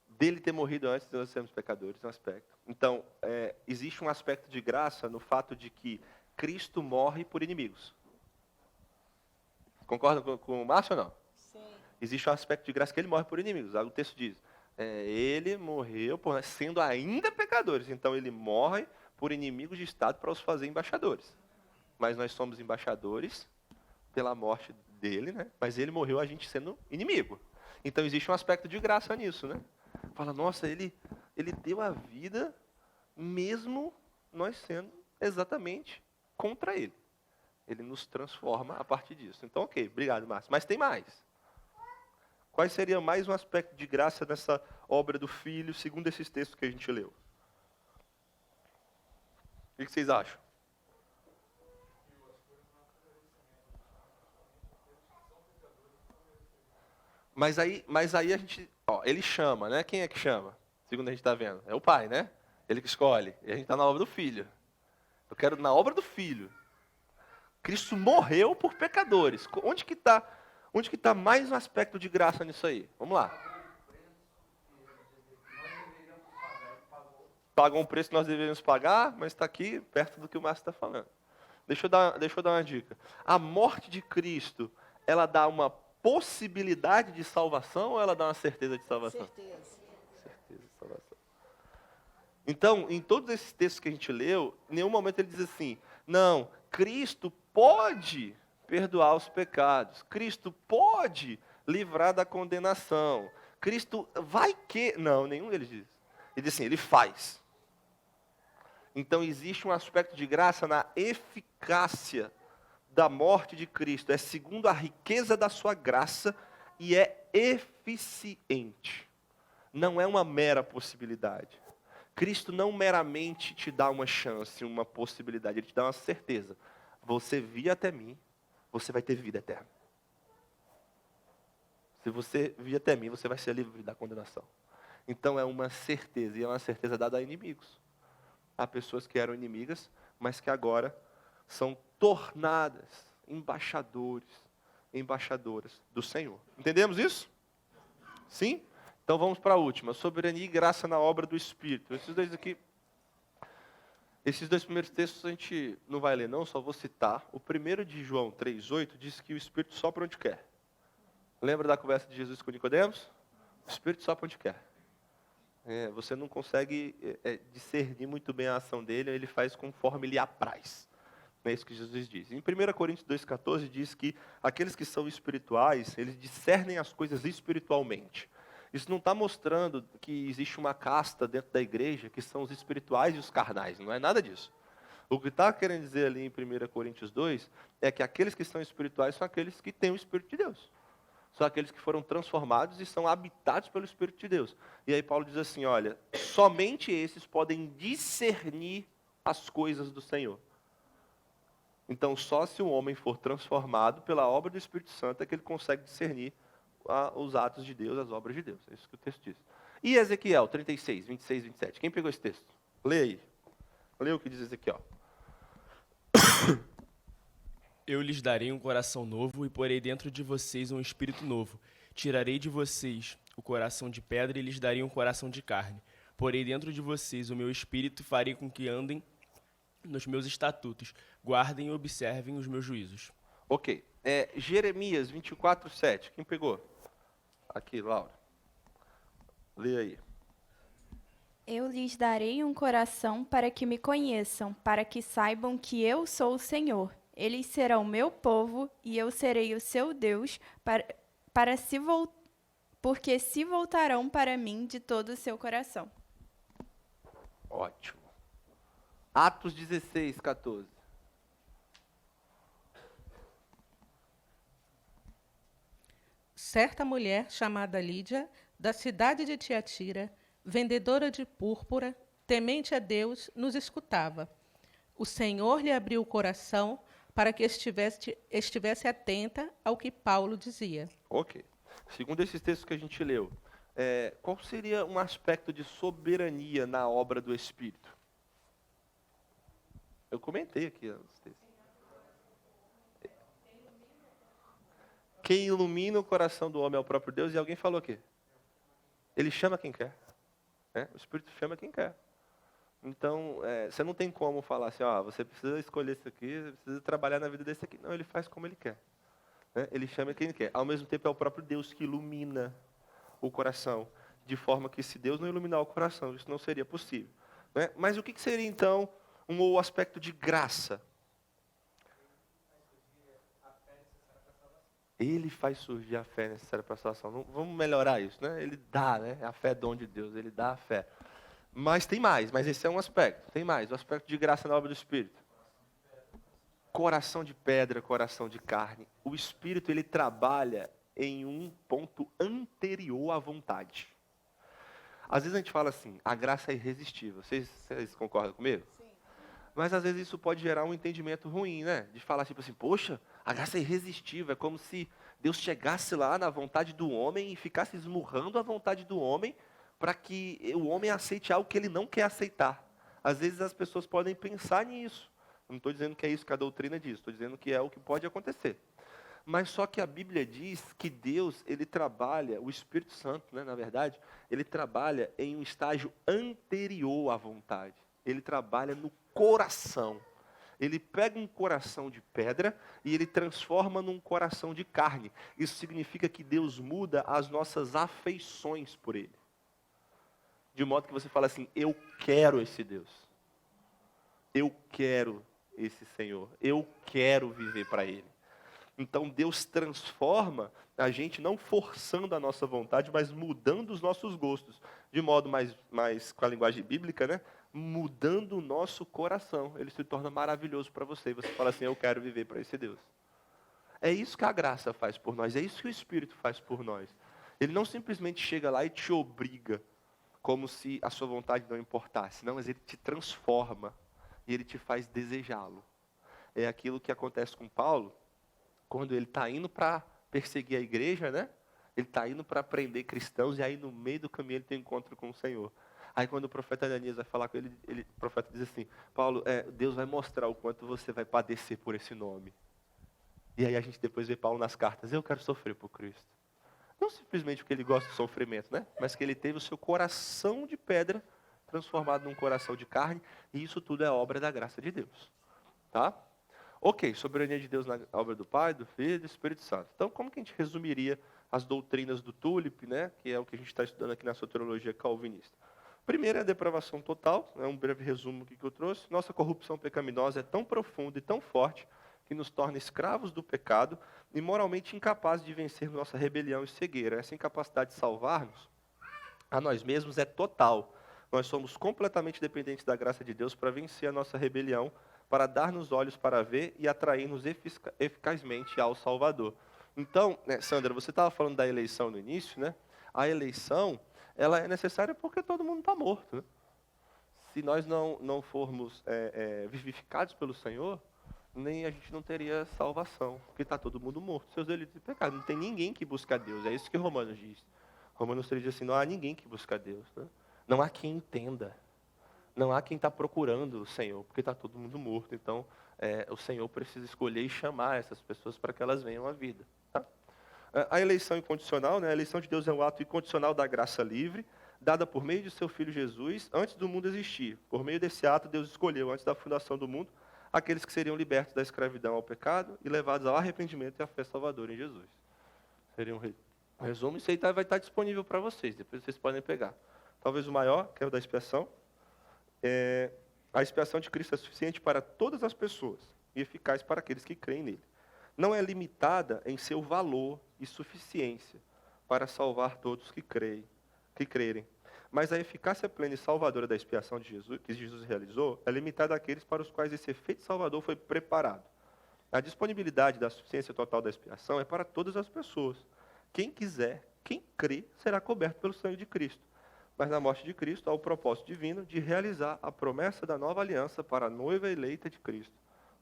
Dele ter morrido antes de nós sermos pecadores, é um aspecto. Então, existe um aspecto de graça no fato de que Cristo morre por inimigos. Concordam com o Márcio ou não? Sim. Existe um aspecto de graça que ele morre por inimigos. O texto diz, ele morreu por nós sendo ainda pecadores. Então, ele morre por inimigos de Estado para os fazer embaixadores. Mas nós somos embaixadores pela morte dele, né? Mas ele morreu a gente sendo inimigo. Então, existe um aspecto de graça nisso, né? Fala, nossa, ele deu a vida mesmo nós sendo exatamente contra ele. Ele nos transforma a partir disso. Então, ok, obrigado, Márcio. Mas tem mais. Qual seria mais um aspecto de graça nessa obra do Filho, segundo esses textos que a gente leu? O que vocês acham? Mas aí a gente, ele chama, né? Quem é que chama? Segundo a gente está vendo. É o Pai, né? Ele que escolhe. E a gente está na obra do Filho. Eu quero na obra do Filho. Cristo morreu por pecadores. Onde que está mais um aspecto de graça nisso aí? Vamos lá. Pagou um preço que nós deveríamos pagar, mas está aqui perto do que o Márcio está falando. Deixa eu dar uma dica. A morte de Cristo, ela dá uma possibilidade de salvação ou ela dá uma certeza de salvação? Certeza de salvação. Então, em todos esses textos que a gente leu, em nenhum momento ele diz assim, não, Cristo pode perdoar os pecados, Cristo pode livrar da condenação, Cristo vai que... Não, nenhum deles diz. Ele diz assim, ele faz. Então, existe um aspecto de graça na eficácia da morte de Cristo. É segundo a riqueza da sua graça e é eficiente. Não é uma mera possibilidade. Cristo não meramente te dá uma chance, uma possibilidade. Ele te dá uma certeza. Você vir até mim, você vai ter vida eterna. Se você vir até mim, você vai ser livre da condenação. Então é uma certeza, e é uma certeza dada a inimigos. Há pessoas que eram inimigas, mas que agora são tornadas embaixadores, embaixadoras do Senhor. Entendemos isso? Sim? Então vamos para a última. Soberania e graça na obra do Espírito. Esses dois primeiros textos a gente não vai ler não, só vou citar. O primeiro de João 3,8 diz que o Espírito sopra onde quer. Lembra da conversa de Jesus com Nicodemos? O Espírito sopra onde quer. Você não consegue discernir muito bem a ação dele, ele faz conforme lhe apraz. É isso que Jesus diz. Em 1 Coríntios 2,14 diz que aqueles que são espirituais, eles discernem as coisas espiritualmente. Isso não está mostrando que existe uma casta dentro da igreja que são os espirituais e os carnais. Não é nada disso. O que está querendo dizer ali em 1 Coríntios 2 é que aqueles que são espirituais são aqueles que têm o Espírito de Deus. são aqueles que foram transformados e são habitados pelo Espírito de Deus. E aí Paulo diz assim, olha, somente esses podem discernir as coisas do Senhor. Então, só se um homem for transformado pela obra do Espírito Santo é que ele consegue discernir os atos de Deus, as obras de Deus. É isso que o texto diz. E Ezequiel 36, 26, 27. Quem pegou esse texto? Lê aí. Lê o que diz Ezequiel. Eu lhes darei um coração novo e porei dentro de vocês um espírito novo. Tirarei de vocês o coração de pedra e lhes darei um coração de carne. Porei dentro de vocês o meu espírito e farei com que andem nos meus estatutos, guardem e observem os meus juízos. Ok. Jeremias 24, 7. Quem pegou? Aqui, Laura. Lê aí. Eu lhes darei um coração para que me conheçam, para que saibam que eu sou o Senhor. Eles serão meu povo e eu serei o seu Deus, porque se voltarão para mim de todo o seu coração. Ótimo. Atos 16, 14. Certa mulher chamada Lídia, da cidade de Tiatira, vendedora de púrpura, temente a Deus, nos escutava. O Senhor lhe abriu o coração para que estivesse atenta ao que Paulo dizia. Ok. Segundo esses textos que a gente leu, qual seria um aspecto de soberania na obra do Espírito? Eu comentei aqui os textos. Quem ilumina o coração do homem é o próprio Deus, e alguém falou o quê? Ele chama quem quer. O Espírito chama quem quer. Então, você não tem como falar assim, você precisa escolher isso aqui, você precisa trabalhar na vida desse aqui. Não, ele faz como ele quer. Ele chama quem ele quer. Ao mesmo tempo, é o próprio Deus que ilumina o coração, de forma que se Deus não iluminar o coração, isso não seria possível. Mas o que seria, então, um aspecto de graça? Ele faz surgir a fé necessária para a salvação. Não, vamos melhorar isso, né? Ele dá, né? A fé é dom de Deus, ele dá a fé. Mas tem mais, mas esse é um aspecto. Tem mais, o aspecto de graça na obra do Espírito. Coração de pedra, coração de carne. O Espírito, ele trabalha em um ponto anterior à vontade. Às vezes a gente fala assim, a graça é irresistível. Vocês concordam comigo? Sim. Mas às vezes isso pode gerar um entendimento ruim, né? De falar tipo assim, poxa, a graça é irresistível. É como se Deus chegasse lá na vontade do homem e ficasse esmurrando a vontade do homem para que o homem aceite algo que ele não quer aceitar. Às vezes as pessoas podem pensar nisso. Não estou dizendo que é isso que a doutrina diz, estou dizendo que é o que pode acontecer. Mas só que a Bíblia diz que Deus, ele trabalha, o Espírito Santo, né, na verdade, ele trabalha em um estágio anterior à vontade. Ele trabalha no coração. Ele pega um coração de pedra e ele transforma num coração de carne. Isso significa que Deus muda as nossas afeições por ele. De modo que você fala assim, eu quero esse Deus. Eu quero esse Senhor. Eu quero viver para ele. Então Deus transforma a gente não forçando a nossa vontade, mas mudando os nossos gostos. De modo mais com a linguagem bíblica, né? Mudando o nosso coração. Ele se torna maravilhoso para você. E você fala assim, eu quero viver para esse Deus. É isso que a graça faz por nós. É isso que o Espírito faz por nós. Ele não simplesmente chega lá e te obriga, como se a sua vontade não importasse. Não, mas ele te transforma. E ele te faz desejá-lo. É aquilo que acontece com Paulo, quando ele está indo para perseguir a igreja, né? Ele está indo para prender cristãos, e aí no meio do caminho ele tem um encontro com o Senhor. Aí quando o profeta Ananias vai falar com ele, o profeta diz assim, Paulo, Deus vai mostrar o quanto você vai padecer por esse nome. E aí a gente depois vê Paulo nas cartas, eu quero sofrer por Cristo. Não simplesmente porque ele gosta de sofrimento, né? Mas que ele teve o seu coração de pedra transformado num coração de carne, e isso tudo é obra da graça de Deus. Tá? Ok, soberania de Deus na obra do Pai, do Filho e do Espírito Santo. Então, como que a gente resumiria as doutrinas do Tulip, né? Que é o que a gente está estudando aqui na soteriologia calvinista? Primeiro é a depravação total, é um breve resumo que eu trouxe. Nossa corrupção pecaminosa é tão profunda e tão forte que nos torna escravos do pecado e moralmente incapazes de vencer nossa rebelião e cegueira. Essa incapacidade de salvar-nos a nós mesmos é total. Nós somos completamente dependentes da graça de Deus para vencer a nossa rebelião, para dar-nos olhos para ver e atrair-nos eficazmente ao Salvador. Então, né, Sandra, você estava falando da eleição no início, né? A eleição, ela é necessária porque todo mundo está morto, né? Se nós não formos vivificados pelo Senhor, nem a gente não teria salvação, porque está todo mundo morto, seus delitos e pecados. Não tem ninguém que busca Deus, é isso que Romanos diz. Romanos 3 diz assim, não há ninguém que busca Deus, né? Não há quem entenda, não há quem está procurando o Senhor, porque está todo mundo morto. Então, o Senhor precisa escolher e chamar essas pessoas para que elas venham à vida. Tá? A eleição incondicional, né? A eleição de Deus é um ato incondicional da graça livre, dada por meio de seu Filho Jesus, antes do mundo existir. Por meio desse ato, Deus escolheu, antes da fundação do mundo, aqueles que seriam libertos da escravidão ao pecado e levados ao arrependimento e à fé salvadora em Jesus. Seria um resumo. Isso aí vai estar disponível para vocês, depois vocês podem pegar. Talvez o maior, que é o da expiação. A expiação de Cristo é suficiente para todas as pessoas e eficaz para aqueles que creem nele. Não é limitada em seu valor e suficiência para salvar todos que crerem. Mas a eficácia plena e salvadora da expiação de Jesus, que Jesus realizou, é limitada àqueles para os quais esse efeito salvador foi preparado. A disponibilidade da suficiência total da expiação é para todas as pessoas. Quem quiser, quem crê, será coberto pelo sangue de Cristo. Mas na morte de Cristo há o propósito divino de realizar a promessa da nova aliança para a noiva eleita de Cristo.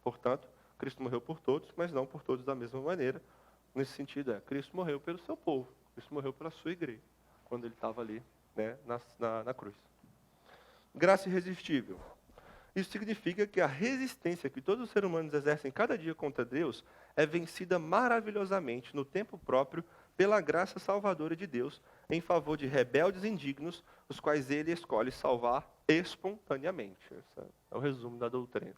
Portanto, Cristo morreu por todos, mas não por todos da mesma maneira. Nesse sentido, Cristo morreu pelo seu povo, Cristo morreu pela sua igreja, quando ele estava ali, né, na cruz. Graça irresistível. Isso significa que a resistência que todos os seres humanos exercem cada dia contra Deus é vencida maravilhosamente no tempo próprio pela graça salvadora de Deus em favor de rebeldes indignos, os quais ele escolhe salvar espontaneamente. Esse é o resumo da doutrina.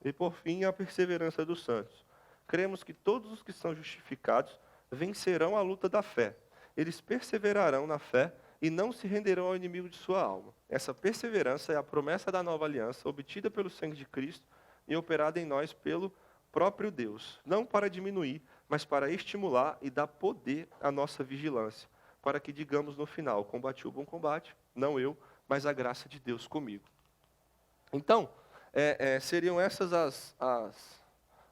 E por fim, a perseverança dos santos. Cremos que todos os que são justificados vencerão a luta da fé. Eles perseverarão na fé e não se renderão ao inimigo de sua alma. Essa perseverança é a promessa da nova aliança, obtida pelo sangue de Cristo e operada em nós pelo próprio Deus, não para diminuir, mas para estimular e dar poder à nossa vigilância, para que digamos no final, combati o bom combate, não eu, mas a graça de Deus comigo. Então, seriam essas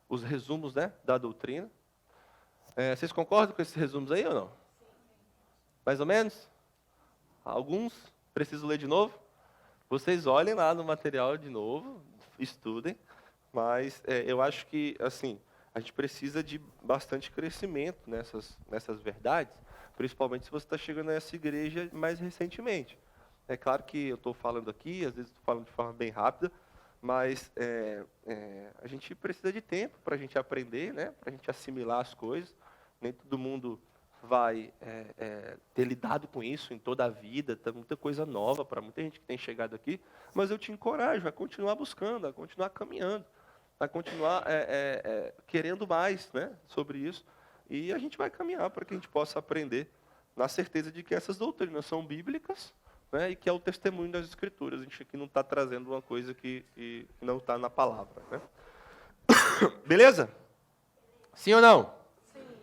os resumos, né, da doutrina. Vocês concordam com esses resumos aí ou não? Mais ou menos? Alguns? Preciso ler de novo? Vocês olhem lá no material de novo, estudem, mas eu acho que, assim, a gente precisa de bastante crescimento nessas verdades, principalmente se você está chegando a essa igreja mais recentemente. É claro que eu estou falando aqui, às vezes estou falando de forma bem rápida, mas a gente precisa de tempo para a gente aprender, né? Para a gente assimilar as coisas. Nem todo mundo vai ter lidado com isso em toda a vida, tem muita coisa nova para muita gente que tem chegado aqui, mas eu te encorajo a continuar buscando, a continuar caminhando, a continuar querendo mais, né, sobre isso, e a gente vai caminhar para que a gente possa aprender na certeza de que essas doutrinas são bíblicas, né, e que é o testemunho das Escrituras. A gente aqui não está trazendo uma coisa que não está na palavra. Né? Beleza? Sim ou não?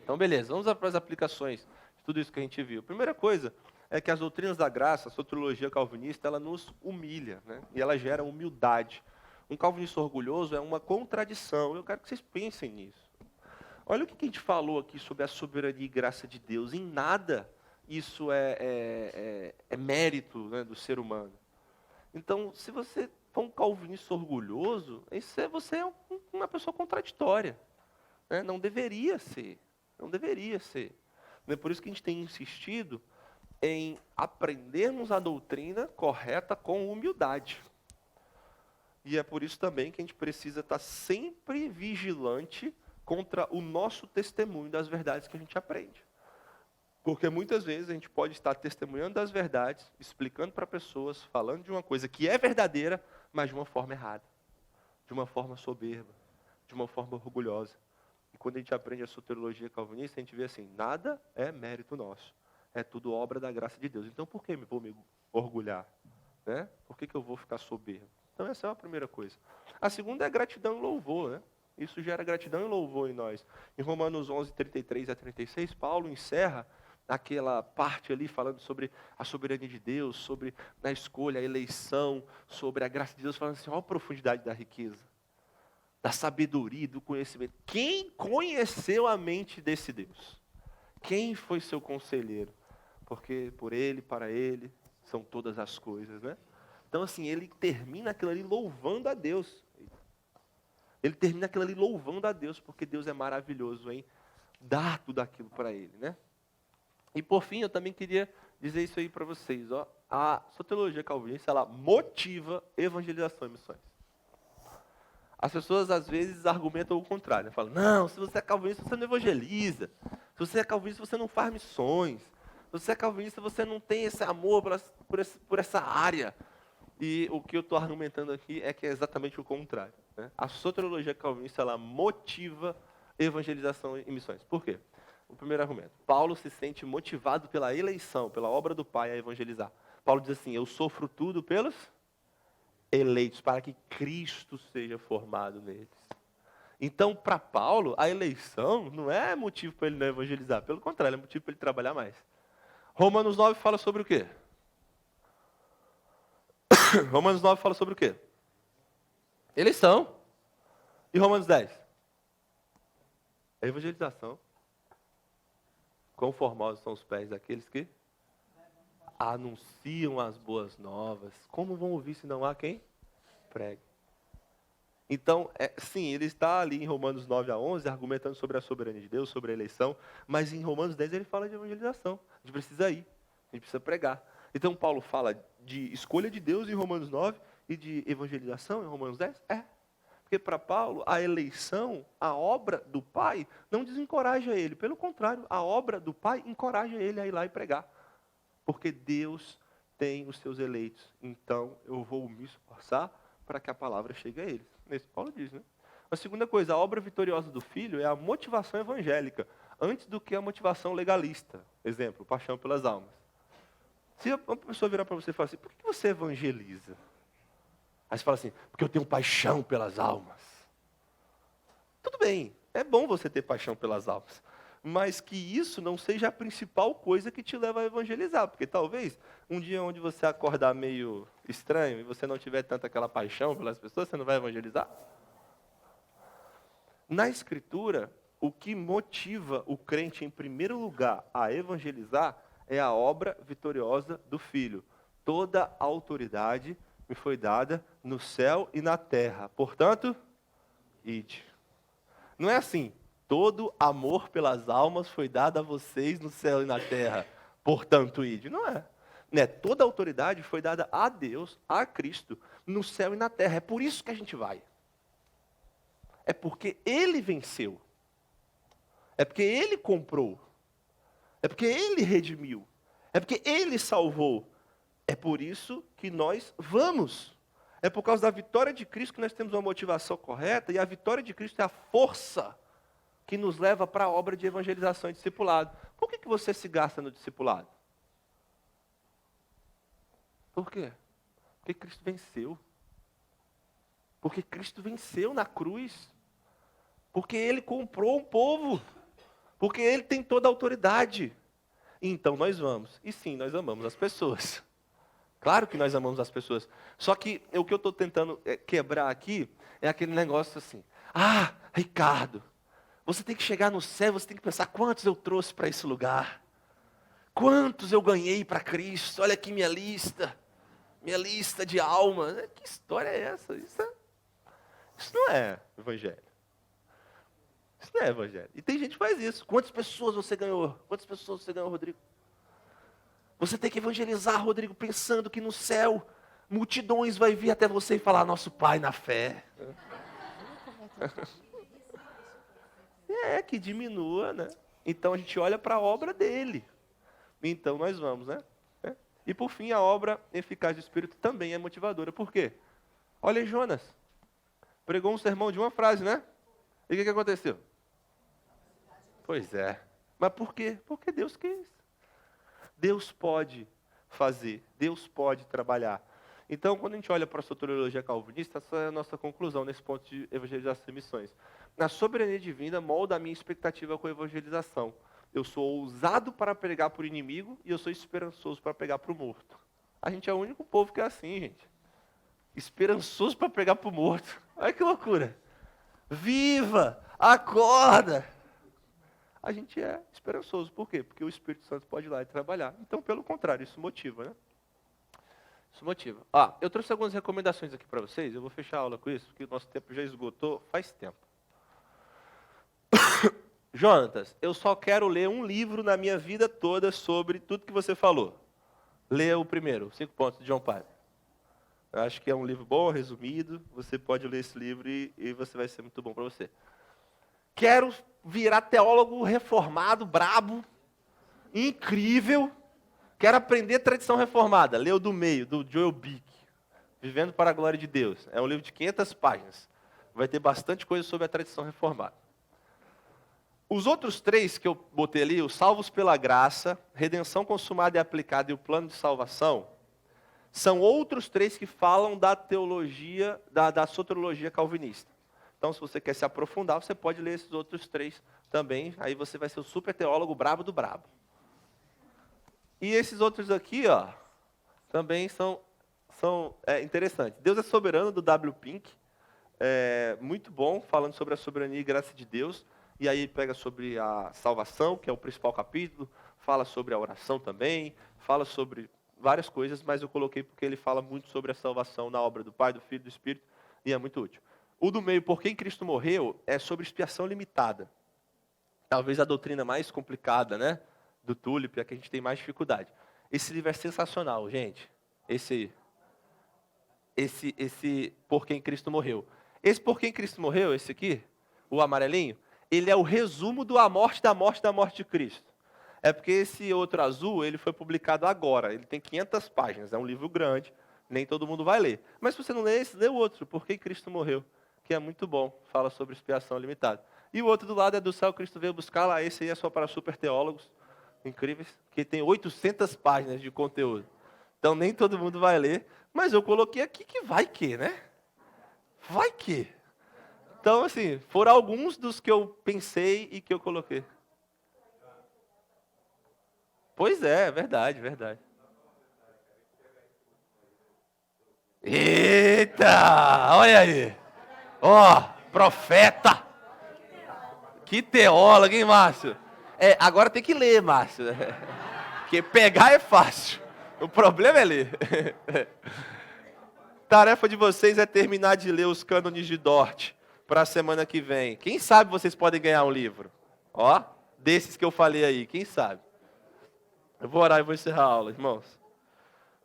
Então, beleza, vamos para as aplicações de tudo isso que a gente viu. A primeira coisa é que as doutrinas da graça, a soteriologia calvinista, ela nos humilha, né? E ela gera humildade. Um calvinista orgulhoso é uma contradição. Eu quero que vocês pensem nisso. Olha o que a gente falou aqui sobre a soberania e graça de Deus. Em nada isso é mérito, né, do ser humano. Então, se você for um calvinista orgulhoso, você é uma pessoa contraditória. Né? Não deveria ser. Não deveria ser. É por isso que a gente tem insistido em aprendermos a doutrina correta com humildade. E é por isso também que a gente precisa estar sempre vigilante contra o nosso testemunho das verdades que a gente aprende. Porque muitas vezes a gente pode estar testemunhando das verdades, explicando para pessoas, falando de uma coisa que é verdadeira, mas de uma forma errada, de uma forma soberba, de uma forma orgulhosa. E quando a gente aprende a soteriologia calvinista, a gente vê assim, nada é mérito nosso. É tudo obra da graça de Deus. Então por que vou me orgulhar? Né? Por que eu vou ficar soberbo? Então essa é a primeira coisa. A segunda é gratidão e louvor. Né? Isso gera gratidão e louvor em nós. Em Romanos 11, 33 a 36, Paulo encerra aquela parte ali falando sobre a soberania de Deus, sobre a escolha, a eleição, sobre a graça de Deus, falando assim, olha a profundidade da riqueza. da sabedoria, do conhecimento. Quem conheceu a mente desse Deus? Quem foi seu conselheiro? Porque por ele, para ele, são todas as coisas, né? Então, assim, ele termina aquilo ali louvando a Deus. Ele termina aquilo ali louvando a Deus, porque Deus é maravilhoso em dar tudo aquilo para ele, né? E por fim, eu também queria dizer isso aí para vocês, ó. A soteriologia calvinista, ela motiva evangelização e missões. As pessoas, às vezes, argumentam o contrário. Né? Falam, não, se você é calvinista, você não evangeliza. Se você é calvinista, você não faz missões. Se você é calvinista, você não tem esse amor por essa área. E o que eu estou argumentando aqui é que é exatamente o contrário. Né? A soteriologia calvinista, ela motiva evangelização e missões. Por quê? O primeiro argumento. Paulo se sente motivado pela eleição, pela obra do Pai a evangelizar. Paulo diz assim, eu sofro tudo pelos eleitos, para que Cristo seja formado neles. Então, para Paulo, a eleição não é motivo para ele não evangelizar. Pelo contrário, é motivo para ele trabalhar mais. Romanos 9 fala sobre o quê? Romanos 9 fala sobre o quê? Eleição. E Romanos 10? Evangelização. Quão formosos são os pés daqueles que anunciam as boas novas. Como vão ouvir se não há quem pregue? Então, sim, ele está ali em Romanos 9 a 11, argumentando sobre a soberania de Deus, sobre a eleição, mas em Romanos 10 ele fala de evangelização. A gente precisa ir, a gente precisa pregar. Então, Paulo fala de escolha de Deus em Romanos 9 e de evangelização em Romanos 10? Porque para Paulo, a eleição, a obra do Pai, não desencoraja ele. Pelo contrário, a obra do Pai encoraja ele a ir lá e pregar. Porque Deus tem os seus eleitos. Então, eu vou me esforçar para que a palavra chegue a eles. Nesse Paulo diz, né? A segunda coisa, a obra vitoriosa do Filho é a motivação evangélica, antes do que a motivação legalista. Exemplo, paixão pelas almas. Se uma pessoa virar para você e falar assim, por que você evangeliza? Aí você fala assim, porque eu tenho paixão pelas almas. Tudo bem, é bom você ter paixão pelas almas. Mas que isso não seja a principal coisa que te leva a evangelizar. Porque talvez um dia onde você acordar meio estranho e você não tiver tanta aquela paixão pelas pessoas, você não vai evangelizar? Na Escritura, o que motiva o crente, em primeiro lugar, a evangelizar é a obra vitoriosa do Filho. Toda a autoridade me foi dada no céu e na terra. Portanto, ide. Não é assim. Todo amor pelas almas foi dado a vocês no céu e na terra. Portanto, ide. Não é. Né? Toda a autoridade foi dada a Deus, a Cristo, no céu e na terra. É por isso que a gente vai. É porque Ele venceu. É porque Ele comprou. É porque Ele redimiu. É porque Ele salvou. É por isso que nós vamos. É por causa da vitória de Cristo que nós temos uma motivação correta. E a vitória de Cristo é a força que nos leva para a obra de evangelização e discipulado. Por que você se gasta no discipulado? Por quê? Porque Cristo venceu. Porque Cristo venceu na cruz. Porque Ele comprou um povo. Porque Ele tem toda a autoridade. Então nós vamos. E sim, nós amamos as pessoas. Claro que nós amamos as pessoas. Só que o que eu estou tentando quebrar aqui é aquele negócio assim. Ah, Ricardo, você tem que chegar no céu, você tem que pensar quantos eu trouxe para esse lugar. Quantos eu ganhei para Cristo. Olha aqui minha lista de almas. Que história é essa? Isso não é evangelho. Isso não é evangelho. E tem gente que faz isso. Quantas pessoas você ganhou? Quantas pessoas você ganhou, Rodrigo? Você tem que evangelizar, Rodrigo, pensando que no céu multidões vai vir até você e falar, nosso Pai na fé. Que diminua, né? Então a gente olha para a obra dele. Então nós vamos, né? E por fim, a obra eficaz do Espírito também é motivadora. Por quê? Olha Jonas. Pregou um sermão de uma frase, né? E o que aconteceu? Pois é. Mas por quê? Porque Deus quis. Deus pode fazer. Deus pode trabalhar. Então, quando a gente olha para a soteriologia calvinista, essa é a nossa conclusão nesse ponto de evangelização e missões. Na soberania divina, molda a minha expectativa com a evangelização. Eu sou ousado para pregar para o inimigo e eu sou esperançoso para pregar para o morto. A gente é o único povo que é assim, gente. Esperançoso para pregar para o morto. Olha que loucura. viva, acorda. A gente é esperançoso. Por quê? Porque o Espírito Santo pode ir lá e trabalhar. Então, pelo contrário, isso motiva, né? Isso motiva. Eu trouxe algumas recomendações aqui para vocês. Eu vou fechar a aula com isso, porque o nosso tempo já esgotou faz tempo. Jonatas, eu só quero ler um livro na minha vida toda sobre tudo que você falou. Leia o primeiro, 5 pontos de John Piper. Eu acho que é um livro bom, resumido. Você pode ler esse livro e você vai ser muito bom para você. Quero virar teólogo reformado, brabo, incrível. Quero aprender tradição reformada. Lê o do meio, do Joel Bick. Vivendo para a Glória de Deus. É um livro de 500 páginas. Vai ter bastante coisa sobre a tradição reformada. Os outros 3 que eu botei ali, o Salvos pela Graça, Redenção Consumada e Aplicada e o Plano de Salvação, são outros 3 que falam da teologia, da soteriologia calvinista. Então, se você quer se aprofundar, você pode ler esses outros 3 também. Aí você vai ser o super teólogo brabo do brabo. E esses outros aqui, também são interessantes. Deus é Soberano, do W. Pink. Muito bom, falando sobre a soberania e graça de Deus. E aí pega sobre a salvação, que é o principal capítulo. Fala sobre a oração também. Fala sobre várias coisas, mas eu coloquei porque ele fala muito sobre a salvação na obra do Pai, do Filho e do Espírito. E é muito útil. O do meio, Por que Cristo Morreu, é sobre expiação limitada. Talvez a doutrina mais complicada, né? Do Tulip, é que a gente tem mais dificuldade. Esse livro é sensacional, gente. Esse Por quem Cristo Morreu. Esse Por quem Cristo Morreu, esse aqui, o amarelinho, ele é o resumo da morte de Cristo. É porque esse outro azul, ele foi publicado agora. Ele tem 500 páginas, é um livro grande, nem todo mundo vai ler. Mas se você não lê esse, lê o outro, Por que Cristo Morreu, que é muito bom, fala sobre expiação limitada. E o outro do lado é Do Céu Cristo Veio Buscar, lá esse aí é só para super teólogos, incríveis, que tem 800 páginas de conteúdo. Então nem todo mundo vai ler, mas eu coloquei aqui que vai que, né? Vai que. Então, assim, foram alguns dos que eu pensei e que eu coloquei. Pois é, verdade. Eita! Olha aí! Profeta! Que teólogo, hein, Márcio? Agora tem que ler, Márcio. Porque pegar é fácil. O problema é ler. Tarefa de vocês é terminar de ler os cânones de Dort para a semana que vem. Quem sabe vocês podem ganhar um livro? Desses que eu falei aí, quem sabe? Eu vou orar e vou encerrar a aula, irmãos.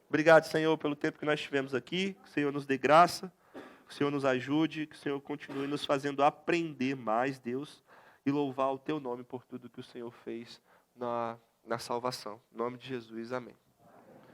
Obrigado, Senhor, pelo tempo que nós tivemos aqui. Que o Senhor nos dê graça, que o Senhor nos ajude, que o Senhor continue nos fazendo aprender mais, Deus, e louvar o Teu nome por tudo que o Senhor fez na salvação. Em nome de Jesus, amém.